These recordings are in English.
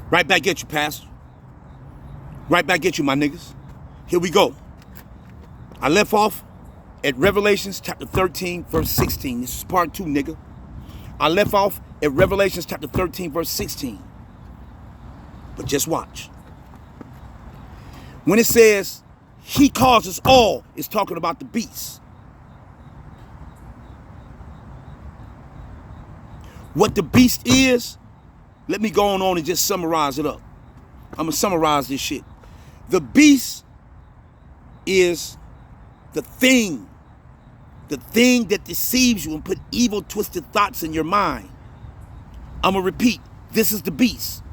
Right back at you, Pastor. Right back at you, my niggas. Here we go. I left off at Revelations chapter 13, verse 16. This is part 2, nigga. I left off at Revelations chapter 13, verse 16. But just watch. When it says, he causes all, it's talking about the beast. What the beast is, let me go on and just summarize it up. I'm going to summarize this shit. The beast is the thing that deceives you and put evil, twisted thoughts in your mind. I'm going to repeat, this is the beast.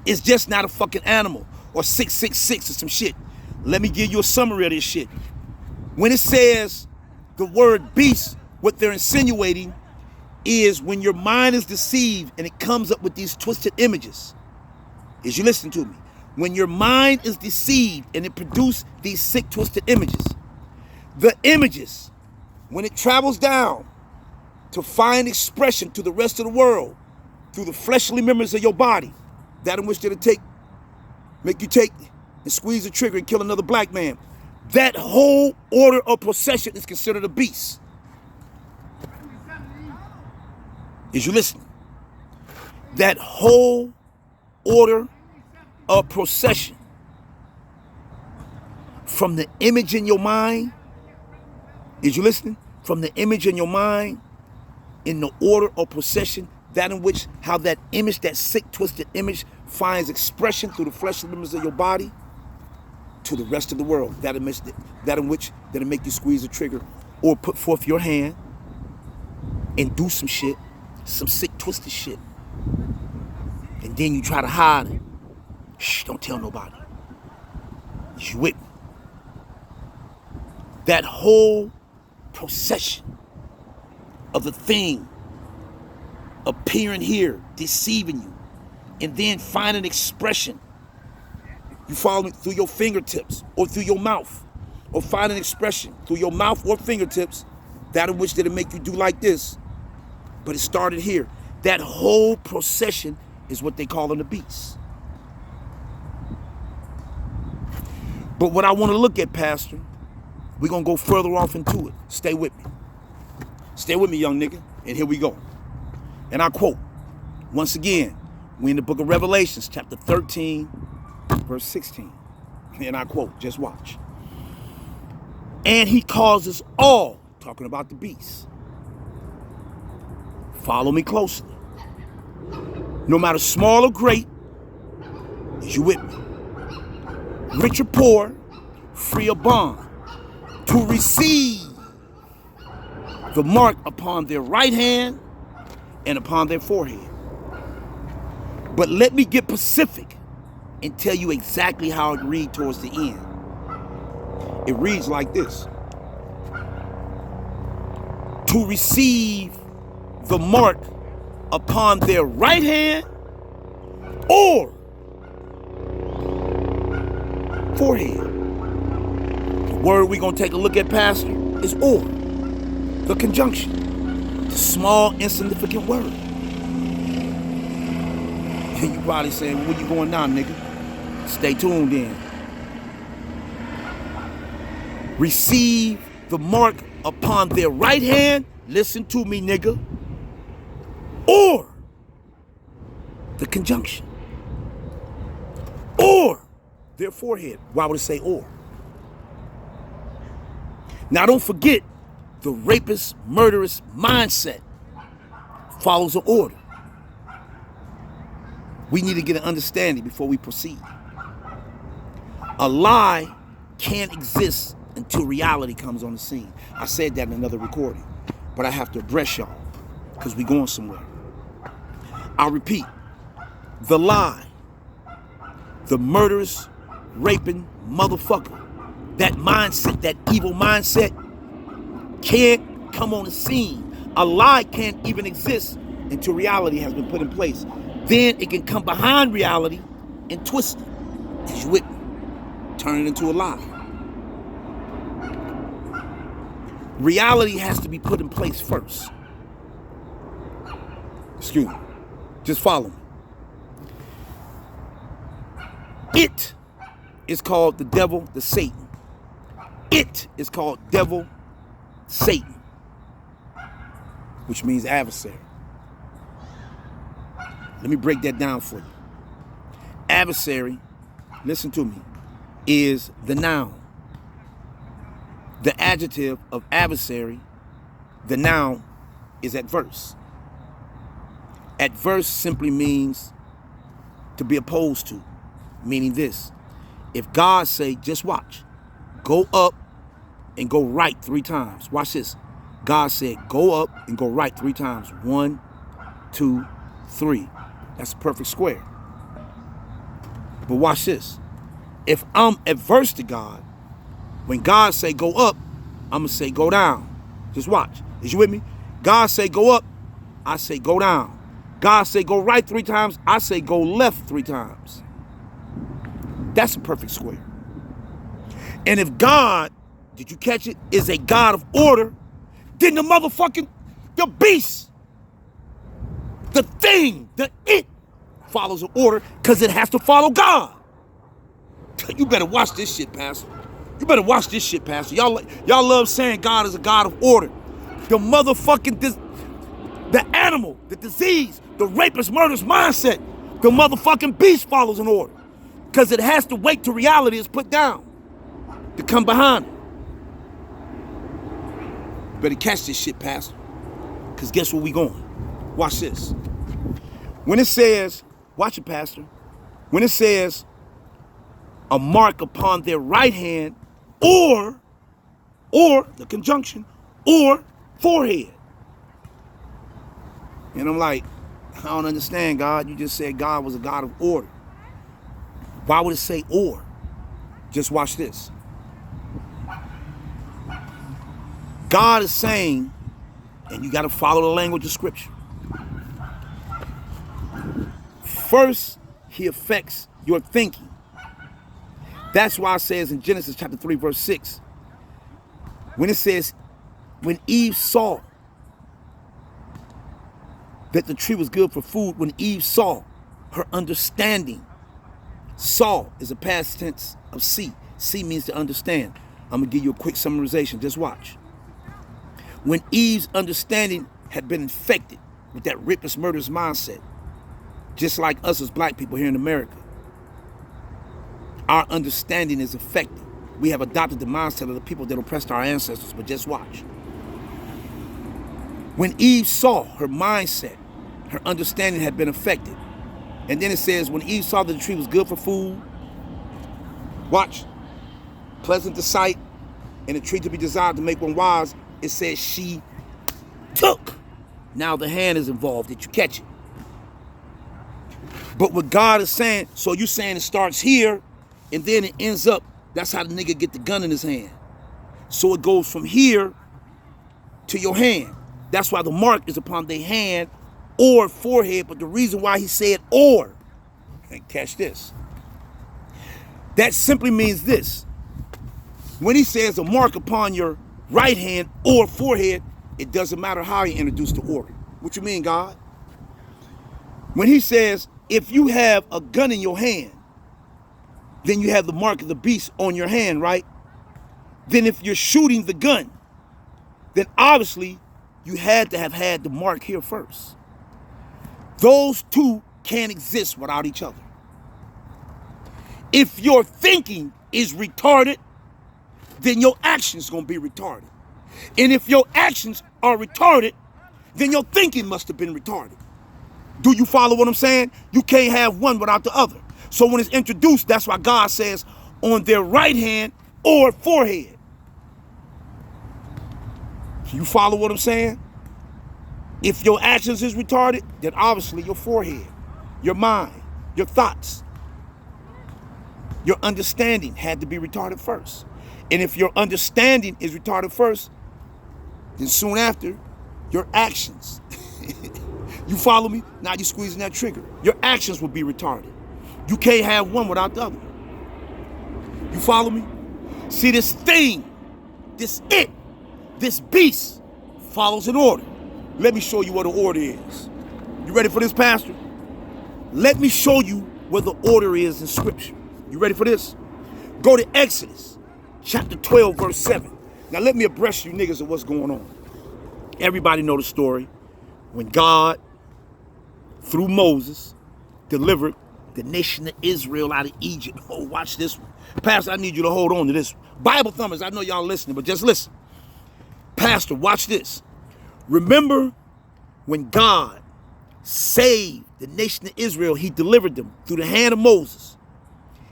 It's just not a fucking animal or 666 or some shit. Let me give you a summary of this shit. When it says the word beast, what they're insinuating is when your mind is deceived and it comes up with these twisted images. Is you listen to me? When your mind is deceived and it produces these sick, twisted images, the images, when it travels down to find expression to the rest of the world through the fleshly members of your body, that in which it'll make you take and squeeze the trigger and kill another black man, that whole order of procession is considered a beast. Is you listening? That whole order of procession from the image in your mind, is you listening? From the image in your mind, in the order of procession, that in which how that image, that sick, twisted image finds expression through the fleshly members of your body to the rest of the world. That in which that'll make you squeeze the trigger or put forth your hand and do some shit, some sick, twisted shit. And then you try to hide it. Shh, don't tell nobody. You with me? That whole procession of the thing appearing here, deceiving you, and then finding expression. You follow me? Through your fingertips or through your mouth, or find an expression through your mouth or fingertips, that in which that'll make you do like this. But it started here. That whole procession is what they call the beast. But what I want to look at, Pastor, we're going to go further off into it. Stay with me. Stay with me, young nigga. And here we go. And I quote, once again, we in the book of Revelations, chapter 13, verse 16. And I quote, just watch. And he causes all, talking about the beast. Follow me closely. No matter small or great, is you with me? Rich or poor, free or bond, to receive the mark upon their right hand and upon their forehead. But let me get specific and tell you exactly how it reads towards the end. It reads like this. To receive the mark upon their right hand or forehead. The word we're going to take a look at, Pastor, is or. The conjunction. The small, insignificant word. And you probably saying, well, where you going now, nigga? Stay tuned in. Receive the mark upon their right hand. Listen to me, nigga. Or the conjunction. Or their forehead. Why would it say or? Now don't forget, the rapist, murderous mindset follows an order. We need to get an understanding before we proceed. A lie can't exist until reality comes on the scene. I said that in another recording, but I have to address y'all because we're going somewhere. I'll repeat. The lie, the murderous, raping motherfucker, that mindset, that evil mindset can't come on the scene. A lie can't even exist until reality has been put in place. Then it can come behind reality and twist it. Is you with me? Turn it into a lie. Reality has to be put in place first. Excuse me. Just follow me. It is called the devil, the Satan. It is called devil, Satan, which means adversary. Let me break that down for you. Adversary, listen to me, is the noun. The adjective of adversary, the noun, is adverse. Adverse simply means to be opposed to, meaning this. If God say, just watch, go up and go right 3 times. Watch this. God said, go up and go right 3 times. 1, 2, 3. That's a perfect square. But watch this. If I'm adverse to God, when God say go up, I'm going to say go down. Just watch. Is you with me? God say go up, I say go down. God say go right 3 times, I say go left 3 times. That's a perfect square. And if God, did you catch it, is a God of order, then the beast, the thing, the it, follows an order because it has to follow God. You better watch this shit, Pastor. You better watch this shit, Pastor. Y'all love saying God is a God of order. The the animal, the disease, the rapist, murderous mindset, the motherfucking beast follows an order. Because it has to wait till reality is put down to come behind it. You better catch this shit, Pastor. Because guess where we going? Watch this. When it says, watch it, Pastor. When it says a mark upon their right hand or the conjunction, or forehead. And I'm like, I don't understand, God. You just said God was a God of order. Why would it say or? Just watch this. God is saying, and you got to follow the language of Scripture. First, he affects your thinking. That's why it says in Genesis chapter 3, verse 6, when it says, when Eve saw that the tree was good for food, when Eve saw, her understanding, saw is a past tense of see. See means to understand. I'm going to give you a quick summarization. Just watch. When Eve's understanding had been infected with that rapist, murderous mindset, just like us as black people here in America, our understanding is affected. We have adopted the mindset of the people that oppressed our ancestors, but just watch. When Eve saw, her mindset, her understanding had been affected. And then it says, when Eve saw that the tree was good for food, watch, pleasant to sight, and a tree to be desired to make one wise, it says she took. Now the hand is involved. Did you catch it? But what God is saying, so you're saying it starts here, and then it ends up, that's how the nigga get the gun in his hand. So it goes from here to your hand. That's why the mark is upon their hand or forehead. But the reason why he said or, and catch this, that simply means this. When he says a mark upon your right hand or forehead, it doesn't matter how he introduced the order. What you mean, God? When he says, if you have a gun in your hand, then you have the mark of the beast on your hand, right? Then if you're shooting the gun, then obviously you had to have had the mark here first. Those two can't exist without each other. If your thinking is retarded, then your actions gonna be retarded. And if your actions are retarded, then your thinking must have been retarded. Do you follow what I'm saying? You can't have one without the other. So when it's introduced, that's why God says on their right hand or forehead. You follow what I'm saying? If your actions is retarded, then obviously your forehead, your mind, your thoughts, your understanding had to be retarded first. And if your understanding is retarded first, then soon after, your actions. You follow me? Now you're squeezing that trigger. Your actions will be retarded. You can't have one without the other. You follow me? See, this thing, this beast follows an order. Let me show you what the order is. You ready for this, Pastor? Let me show you where the order is in Scripture. You ready for this? Go to Exodus chapter 12, verse 7. Now let me abreast you niggas of what's going on. Everybody know the story. When God, through Moses, delivered the nation of Israel out of Egypt. Oh, watch this one. Pastor, I need you to hold on to this one. Bible thumbers, I know y'all listening, but just listen. Pastor, watch this. Remember when God saved the nation of Israel, he delivered them through the hand of Moses.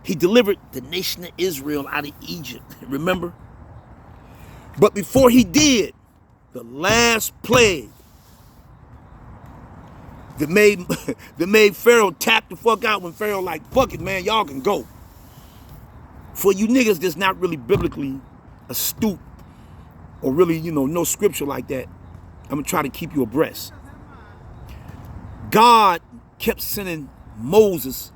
He delivered the nation of Israel out of Egypt. Remember? But before he did, the last plague that made Pharaoh tap the fuck out when Pharaoh like, fuck it, man, y'all can go. For you niggas that's not really biblically astute or really, no scripture like that, I'm gonna try to keep you abreast. God kept sending Moses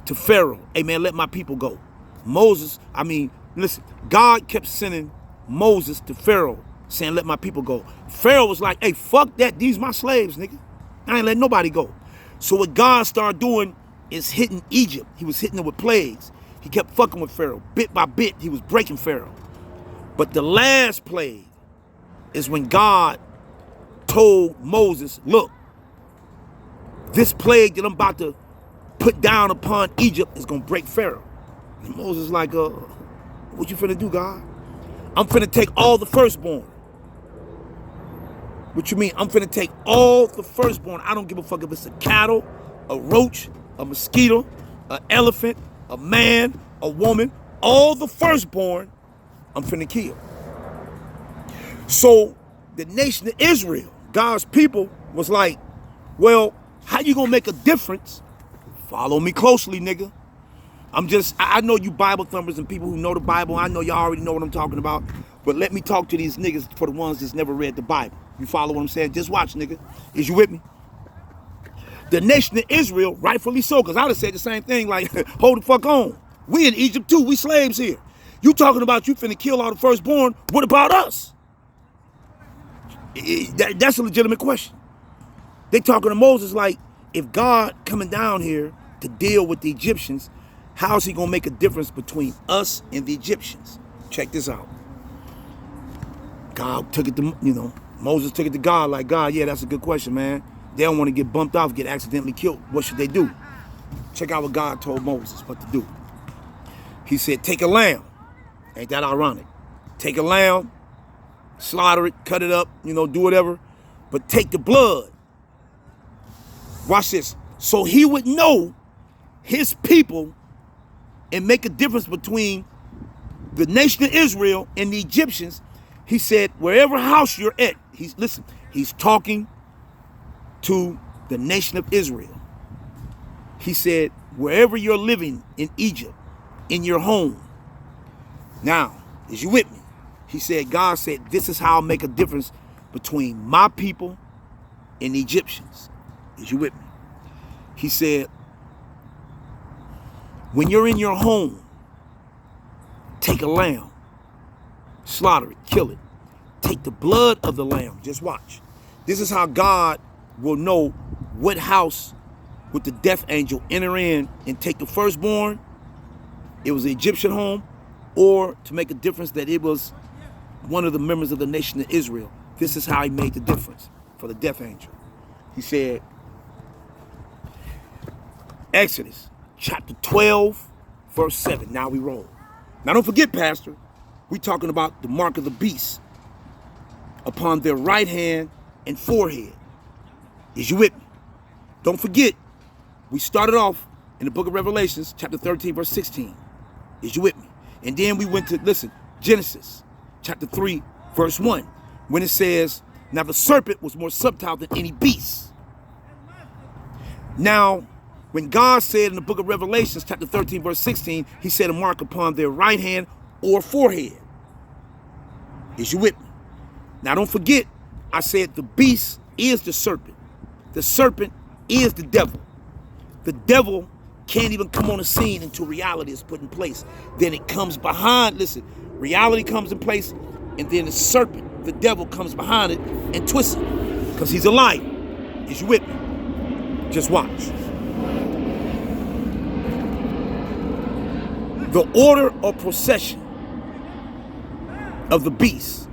to Pharaoh. Hey man, let my people go. Listen, God kept sending Moses to Pharaoh saying, let my people go. Pharaoh was like, hey, fuck that. These my slaves, nigga. I ain't letting nobody go. So what God started doing is hitting Egypt. He was hitting it with plagues. He kept fucking with Pharaoh. Bit by bit, he was breaking Pharaoh. But the last plague is when God told Moses, look, this plague that I'm about to put down upon Egypt is gonna break Pharaoh. And Moses like, what you finna do, God? I'm finna take all the firstborn. What you mean? I'm finna take all the firstborn. I don't give a fuck if it's a cattle, a roach, a mosquito, an elephant, a man, a woman. All the firstborn, I'm finna kill. So the nation of Israel, God's people, was like, well, how you gonna make a difference? Follow me closely, nigga. I know you Bible thumpers and people who know the Bible. I know y'all already know what I'm talking about. But let me talk to these niggas for the ones that's never read the Bible. You follow what I'm saying? Just watch, nigga. Is you with me? The nation of Israel, rightfully so, because I would have said the same thing, like, hold the fuck on. We in Egypt too, we slaves here. You talking about you finna kill all the firstborn, what about us? That's a legitimate question. They talking to Moses like, if God coming down here to deal with the Egyptians, how is he gonna make a difference between us and the Egyptians? Check this out. God took it to, Moses took it to God like, God, yeah, that's a good question, man. They don't want to get bumped off, get accidentally killed. What should they do? Check out what God told Moses what to do. He said, take a lamb. Ain't that ironic? Take a lamb, slaughter it, cut it up, do whatever, but take the blood. Watch this. So he would know his people and make a difference between the nation of Israel and the Egyptians. He said, wherever house you're at, he's talking to the nation of Israel. He said, wherever you're living in Egypt, in your home. Now, is you with me? He said, God said, this is how I'll make a difference between my people and the Egyptians. Is you with me? He said, when you're in your home, take a lamb, slaughter it, kill it. Take the blood of the lamb. Just watch. This is how God will know what house would the death angel enter in and take the firstborn. It was an Egyptian home, or to make a difference that it was one of the members of the nation of Israel. This is how he made the difference for the death angel. He said, Exodus chapter 12, verse 7. Now we roll. Now don't forget, Pastor, we talking about the mark of the beast upon their right hand and forehead. Is you with me? Don't forget, we started off in the book of Revelations, chapter 13, verse 16. Is you with me? And then we went to, Genesis, chapter 3, verse 1, when it says, now the serpent was more subtle than any beast. Now, when God said in the book of Revelations, chapter 13, verse 16, he said a mark upon their right hand or forehead. Is you with me? Now, don't forget, I said the beast is the serpent. The serpent is the devil. The devil can't even come on the scene until reality is put in place. Then it comes behind, reality comes in place, and then the serpent, the devil, comes behind it and twists it, because he's a liar. Is you with me? Just watch. The order or procession of the beast.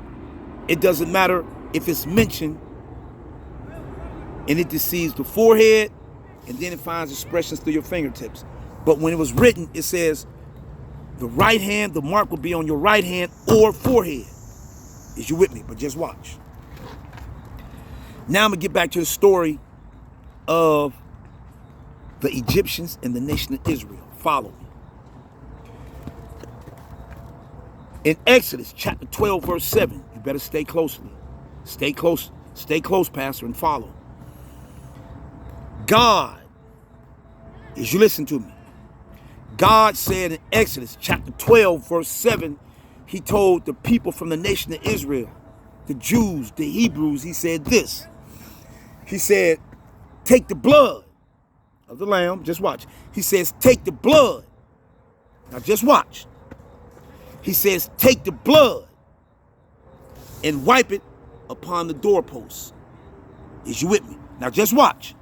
It doesn't matter if it's mentioned and it deceives the forehead and then it finds expressions through your fingertips. But when it was written, it says the right hand, the mark will be on your right hand or forehead. Is you with me? But just watch. Now I'm going to get back to the story of the Egyptians and the nation of Israel. Follow me. In Exodus chapter 12, verse 7, you better stay closely. Stay close, Pastor, and follow. God, as you listen to me, God said in Exodus chapter 12, verse 7, he told the people from the nation of Israel, the Jews, the Hebrews, he said this. He said, take the blood of the lamb, just watch. He says, take the blood. Now just watch. He says, take the blood and wipe it upon the doorposts. Is you with me? Now just watch.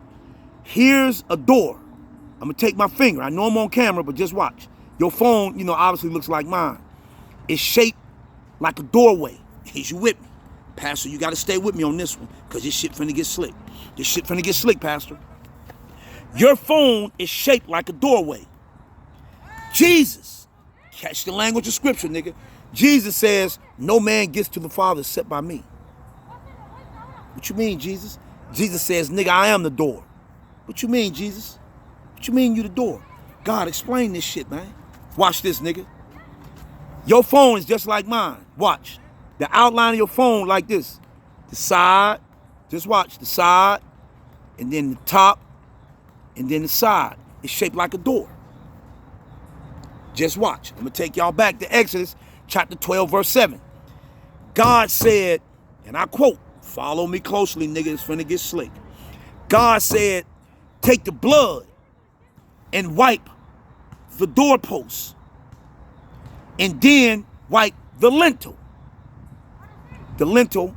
Here's a door. I'm going to take my finger. I know I'm on camera, but just watch. Your phone, obviously looks like mine. It's shaped like a doorway. Is you with me? Pastor, you got to stay with me on this one because this shit finna get slick. This shit finna get slick, Pastor. Your phone is shaped like a doorway. Jesus, catch the language of scripture, nigga. Jesus says, no man gets to the Father except by me. What you mean, Jesus? Jesus says, nigga, I am the door. What you mean, Jesus? What you mean you the door? God, explain this shit, man. Watch this, nigga. Your phone is just like mine. Watch. The outline of your phone like this. The side, just watch, the side, and then the top, and then the side. It's shaped like a door. Just watch. I'm going to take y'all back to Exodus chapter 12, verse 7. God said, and I quote, follow me closely, nigga, it's finna get slick. God said, take the blood and wipe the doorposts and then wipe the lintel. The lintel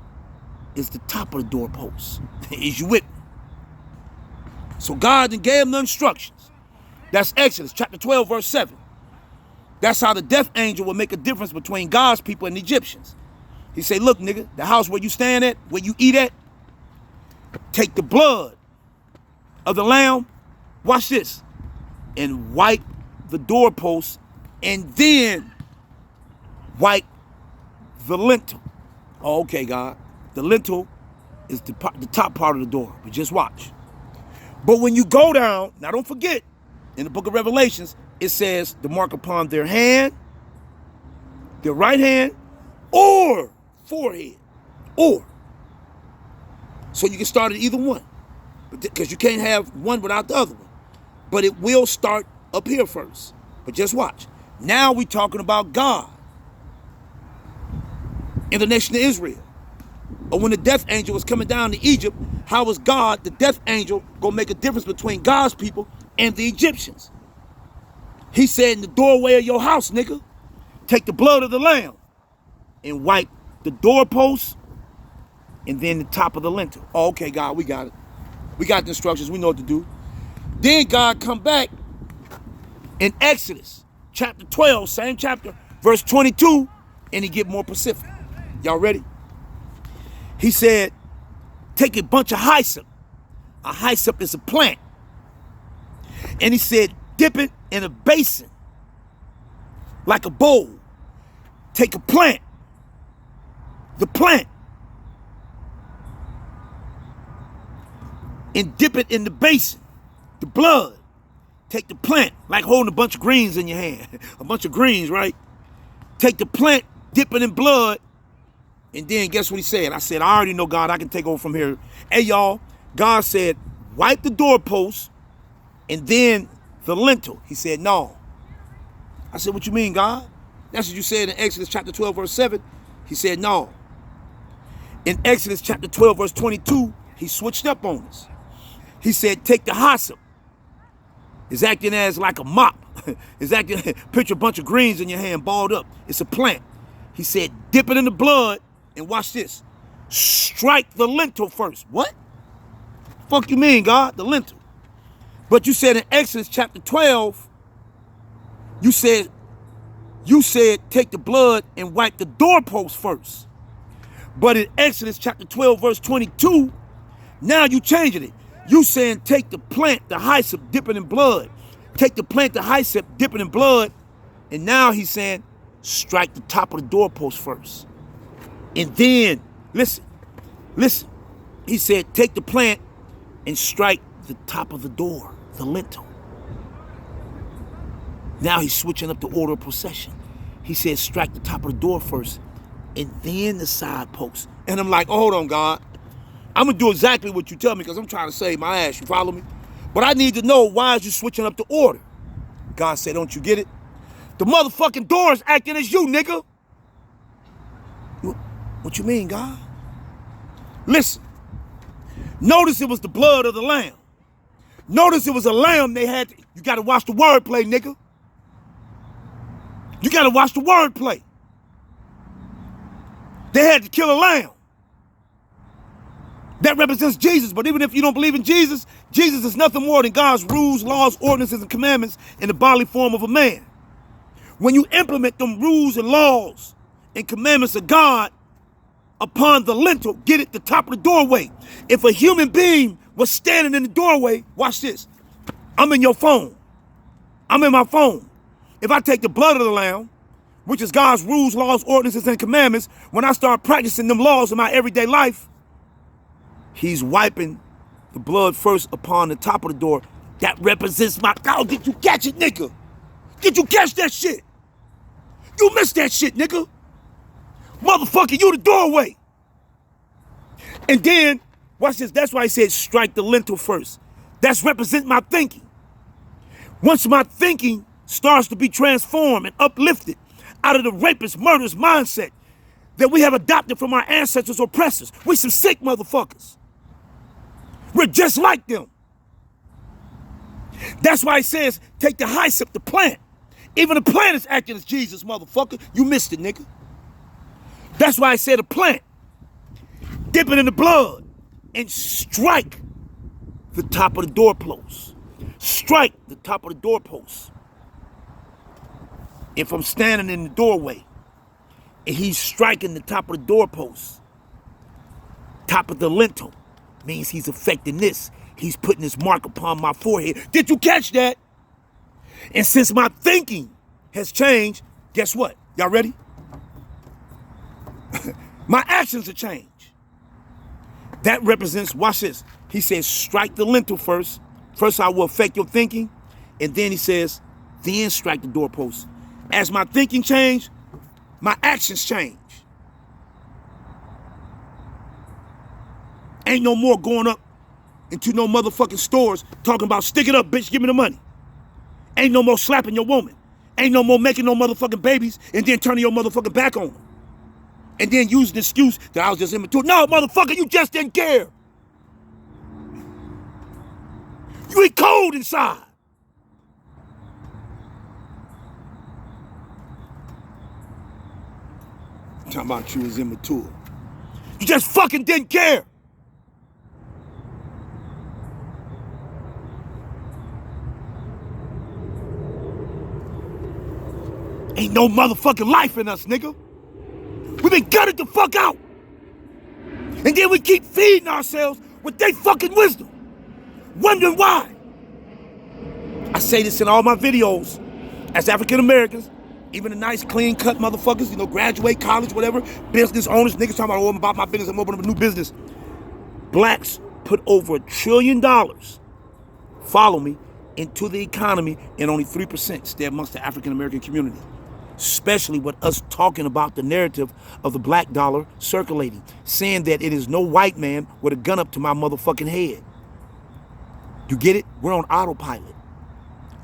is the top of the doorpost. Is you with me? So God then gave them the instructions. That's Exodus chapter 12, verse 7. That's how the death angel will make a difference between God's people and the Egyptians. He say, look, nigga, the house where you stand at, where you eat at, take the blood of the lamb, watch this, and wipe the doorpost and then wipe the lintel. Oh, okay, God. The lintel is the top part of the door, but just watch. But when you go down, now don't forget, in the book of Revelations, it says the mark upon their hand, their right hand, or forehead, or. So you can start at either one, because you can't have one without the other one. But it will start up here first. But just watch. Now we're talking about God in the nation of Israel. Or when the death angel was coming down to Egypt, how was God, the death angel, gonna make a difference between God's people and the Egyptians? He said, in the doorway of your house, nigga, take the blood of the lamb and wipe the doorposts and then the top of the lintel. Oh, okay, God, we got it. We got the instructions. We know what to do. Then God come back in Exodus chapter 12, same chapter, verse 22, and he get more specific. Y'all ready? He said, take a bunch of hyssop. A hyssop is a plant. And he said, dip it in a basin, like a bowl. Take a plant, the plant, and dip it in the basin, the blood. Take the plant, like holding a bunch of greens in your hand. A bunch of greens, right? Take the plant, dip it in blood, and then guess what he said? I said, I already know, God, I can take over from here. Hey, y'all, God said, wipe the doorpost and then the lintel. He said, no. I said, what you mean, God? That's what you said in Exodus chapter 12, verse 7. He said, no. In Exodus chapter 12, verse 22, he switched up on us. He said, take the hyssop. It's acting as like a mop. It's acting, picture a bunch of greens in your hand, balled up. It's a plant. He said, dip it in the blood and watch this. Strike the lintel first. What? Fuck you mean, God? The lintel. But you said in Exodus chapter 12, you said You said take the blood and wipe the doorpost first. But in Exodus chapter 12, verse 22, now you changing it. You saying take the plant, the hyssop, dip it in blood. Take the plant, the hyssop, dip it in blood. And now he's saying strike the top of the doorpost first. And then, listen. He said take the plant and strike the top of the door, the lintel. Now he's switching up the order of procession. He said strike the top of the door first and then the side posts. And I'm like, oh, hold on, God. I'm going to do exactly what you tell me because I'm trying to save my ass. You follow me? But I need to know why is you switching up the order? God said, don't you get it? The motherfucking door is acting as you, nigga. What you mean, God? Listen. Notice it was the blood of the lamb. Notice it was a lamb they had. You got to watch the wordplay, nigga. You got to watch the wordplay. They had to kill a lamb. That represents Jesus. But even if you don't believe in Jesus, Jesus is nothing more than God's rules, laws, ordinances, and commandments in the bodily form of a man. When you implement them rules and laws and commandments of God upon the lintel, get it, the top of the doorway. If a human being was standing in the doorway, watch this. I'm in your phone. I'm in my phone. If I take the blood of the lamb, which is God's rules, laws, ordinances, and commandments, when I start practicing them laws in my everyday life, he's wiping the blood first upon the top of the door. That represents my... Oh, did you catch it, nigga? Did you catch that shit? You missed that shit, nigga. Motherfucker, you the doorway. And then, watch this. That's why he said strike the lintel first. That's represent my thinking. Once my thinking starts to be transformed and uplifted out of the rapist, murderous mindset that we have adopted from our ancestors' oppressors. We some sick motherfuckers. We're just like them. That's why he says take the hyssop, the plant. Even the plant is acting as Jesus, motherfucker. You missed it, nigga. That's why I said a plant. Dip it in the blood and strike the top of the doorpost. Strike the top of the doorpost. If I'm standing in the doorway and he's striking the top of the doorpost, top of the lintel, means he's affecting this. He's putting his mark upon my forehead. Did you catch that? And since my thinking has changed, guess what? Y'all ready? My actions have changed. That represents, watch this. He says, strike the lintel first. First, I will affect your thinking. And then he says, then strike the doorpost. As my thinking changed, my actions change. Ain't no more going up into no motherfucking stores talking about stick it up, bitch, give me the money. Ain't no more slapping your woman. Ain't no more making no motherfucking babies and then turning your motherfucking back on them. And then using the excuse that I was just immature. No, motherfucker, you just didn't care. You ain't cold inside. I'm talking about you was immature. You just fucking didn't care. Ain't no motherfucking life in us, nigga. We been gutted the fuck out. And then we keep feeding ourselves with they fucking wisdom. Wondering why. I say this in all my videos. As African Americans, even the nice, clean cut motherfuckers, you know, graduate college, whatever, business owners, niggas talking about, oh, I'm about my business, I'm opening up a new business. Blacks put over $1 trillion, follow me, into the economy, and only 3% stay amongst the African American community. Especially with us talking about the narrative of the black dollar circulating, saying that it is no white man with a gun up to my motherfucking head. You get it? We're on autopilot.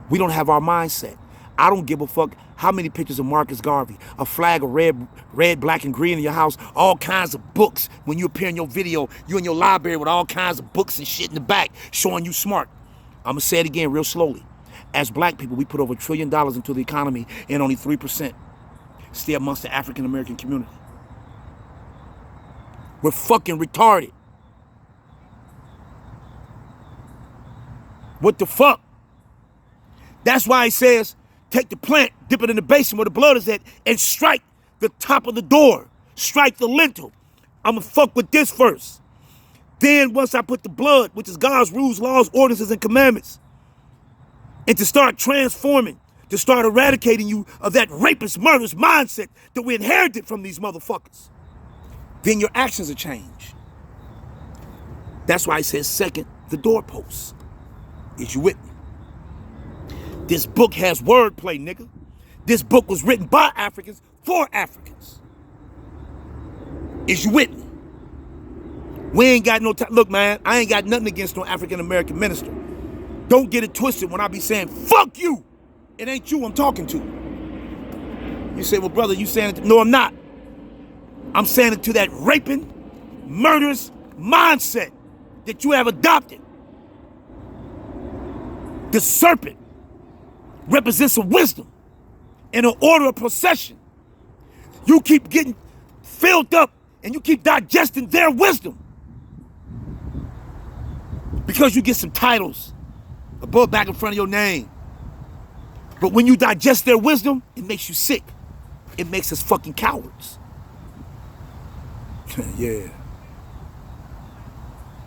We don't have our mindset. I don't give a fuck how many pictures of Marcus Garvey, a flag of red, black, and green in your house, all kinds of books. When you appear in your video, you in your library with all kinds of books and shit in the back, showing you smart. I'm gonna say it again real slowly. As black people, we put over $1 trillion into the economy and only 3% stay amongst the African American community. We're fucking retarded. What the fuck? That's why he says, take the plant, dip it in the basin where the blood is at, and strike the top of the door. Strike the lintel. I'm going to fuck with this first. Then once I put the blood, which is God's rules, laws, ordinances, and commandments, and to start transforming, to start eradicating you of that rapist, murderous mindset that we inherited from these motherfuckers, then your actions will change. That's why he says second, the doorpost. Is you with me? This book has wordplay, nigga. This book was written by Africans for Africans. Is you with me? We ain't got no time. Look, man, I ain't got nothing against no African-American minister. Don't get it twisted when I be saying, fuck you. It ain't you I'm talking to. You say, well, brother, you saying it to... No, I'm not. I'm saying it to that raping, murderous mindset that you have adopted. The serpent represents a wisdom and an order of procession. You keep getting filled up and you keep digesting their wisdom because you get some titles above, back in front of your name. But when you digest their wisdom, it makes you sick. It makes us fucking cowards. Yeah.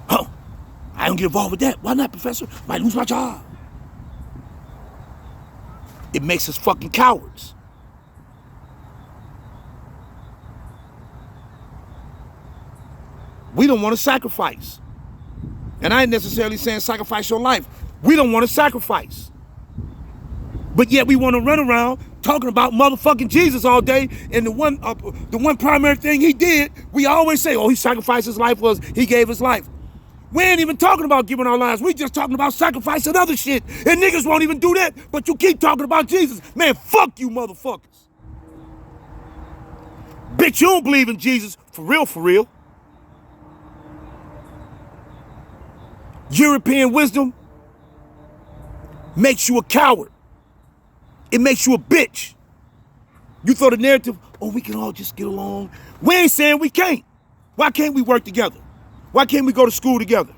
Oh, I don't get involved with that. Why not, Professor? Might lose my job. It makes us fucking cowards. We don't want to sacrifice. And I ain't necessarily saying sacrifice your life. We don't want to sacrifice. But yet we want to run around talking about motherfucking Jesus all day. And the one primary thing he did, we always say, oh, he sacrificed his life, was he gave his life. We ain't even talking about giving our lives. We just talking about sacrificing other shit. And niggas won't even do that, but you keep talking about Jesus. Man, fuck you motherfuckers. Bitch, you don't believe in Jesus. For real, for real. European wisdom makes you a coward. It makes you a bitch. You throw the narrative, oh, we can all just get along. We ain't saying we can't. Why can't we work together? Why can't we go to school together?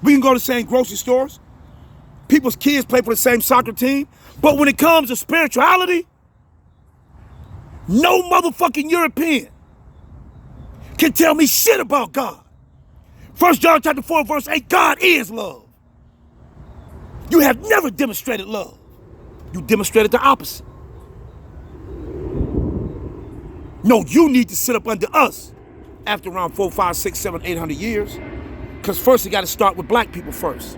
We can go to the same grocery stores. People's kids play for the same soccer team. But when it comes to spirituality, no motherfucking European can tell me shit about God. 1 John chapter 4, verse 8, God is love. You have never demonstrated love. You demonstrated the opposite. No, you need to sit up under us after around 4, 5, 6, 7, 800 years. Because first you got to start with black people first.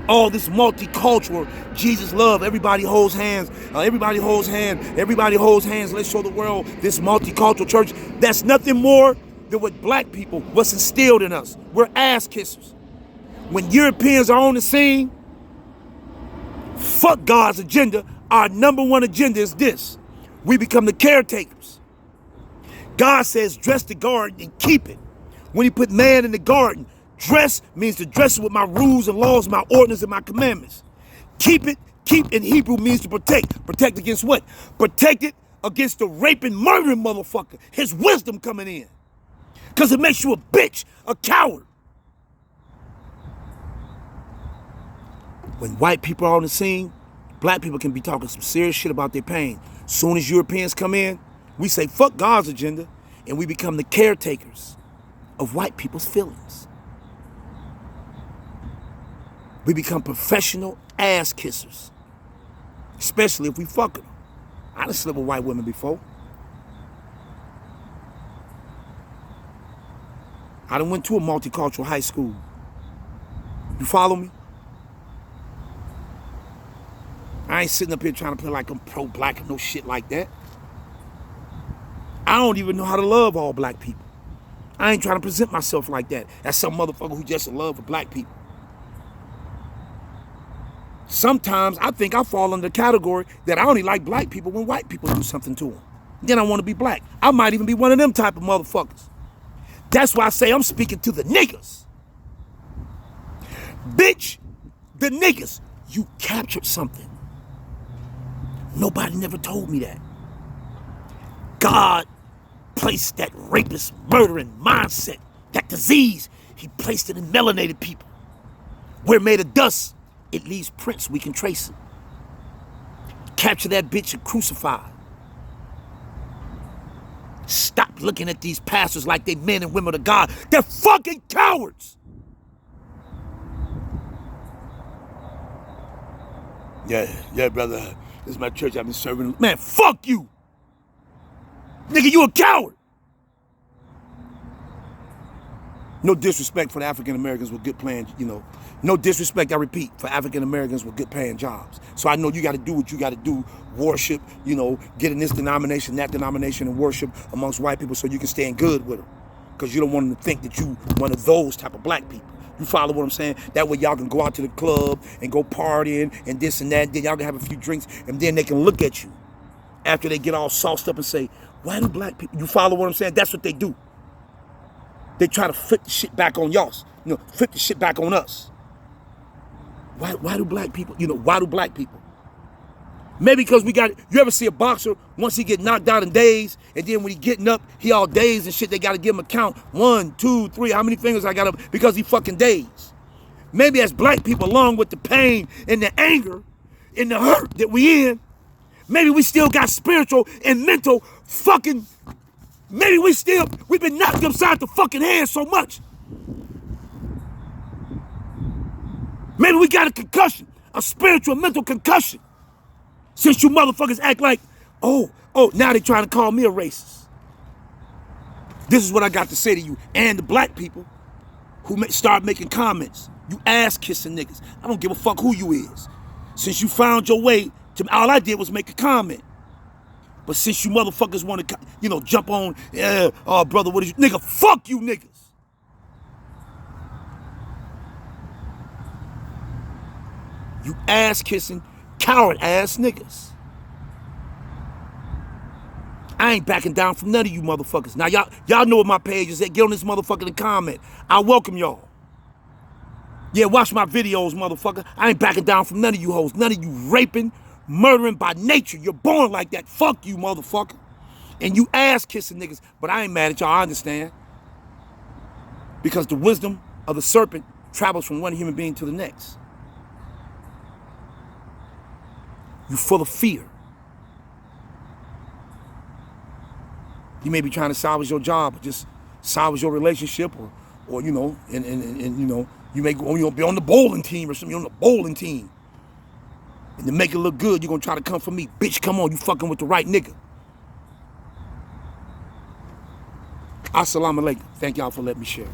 All this multicultural, Jesus love, everybody holds hands, everybody holds hands, everybody holds hands, let's show the world this multicultural church. That's nothing more than what black people, what's instilled in us. We're ass kissers. When Europeans are on the scene, fuck God's agenda. Our number one agenda is this. We become the caretakers. God says dress the garden and keep it. When he put man in the garden, dress means to dress it with my rules and laws, my ordinances and my commandments. Keep it, keep in Hebrew means to protect. Protect against what? Protect it against the raping, murdering motherfucker. His wisdom coming in. Because it makes you a bitch, a coward. When white people are on the scene, black people can be talking some serious shit about their pain. Soon as Europeans come in, we say fuck God's agenda and we become the caretakers of white people's feelings. We become professional ass kissers, especially if we fuck them. I done slept with white women before. I done went to a multicultural high school. You follow me? I ain't sitting up here trying to play like I'm pro-black and no shit like that. I don't even know how to love all black people. I ain't trying to present myself like that. That's some motherfucker who just in love with black people. Sometimes I think I fall under the category that I only like black people when white people do something to them. Then I want to be black. I might even be one of them type of motherfuckers. That's why I say I'm speaking to the niggas. Bitch, the niggas, you captured something. Nobody never told me that. God placed that rapist, murdering mindset, that disease, he placed it in melanated people. We're made of dust. It leaves prints, we can trace it. Capture that bitch and crucify her. Stop looking at these pastors like they men and women of God. They're fucking cowards. Yeah, brother. This is my church. I've been serving. Man, fuck you. Nigga, you a coward. No disrespect for the African Americans with good paying, no disrespect, I repeat, for African Americans with good paying jobs. So I know you got to do what you got to do, worship, get in this denomination, that denomination, and worship amongst white people so you can stay in good with them. Because you don't want them to think that you one of those type of black people. You follow what I'm saying? That way y'all can go out to the club and go partying and this and that. Then y'all can have a few drinks and then they can look at you after they get all sauced up and say, why do black people, you follow what I'm saying? That's what they do. They try to flip the shit back on y'all. Flip the shit back on us. Why do black people, why do black people? Maybe because you ever see a boxer, once he get knocked out in days, and then when he getting up, he all dazed and shit, they got to give him a count. 1, 2, 3, how many fingers I got up? Because he fucking dazed. Maybe as black people, along with the pain and the anger and the hurt that we in, maybe we still got spiritual and mental fucking, maybe we've been knocked upside the fucking head so much. Maybe we got a concussion, a spiritual mental concussion. Since you motherfuckers act like, oh, now they trying to call me a racist. This is what I got to say to you and the black people who start making comments. You ass kissing niggas. I don't give a fuck who you is. Since you found your way to, all I did was make a comment. But since you motherfuckers want to, jump on, oh brother, what is you, nigga? Fuck you niggas. You ass kissing, coward ass niggas. I ain't backing down from none of you motherfuckers. Now y'all know what my page is at. Get on this motherfucker and comment. I welcome y'all. Yeah, watch my videos, motherfucker. I ain't backing down from none of you hoes. None of you raping, murdering by nature. You're born like that. Fuck you, motherfucker. And you ass kissing niggas. But I ain't mad at y'all, I understand. Because the wisdom of the serpent travels from one human being to the next. You full of fear. You may be trying to salvage your job, or just salvage your relationship, or you may go, be on the bowling team or something. You're on the bowling team, and to make it look good, you're gonna try to come for me, bitch. Come on, you fucking with the right nigga. Assalamu alaikum. Thank y'all for letting me share.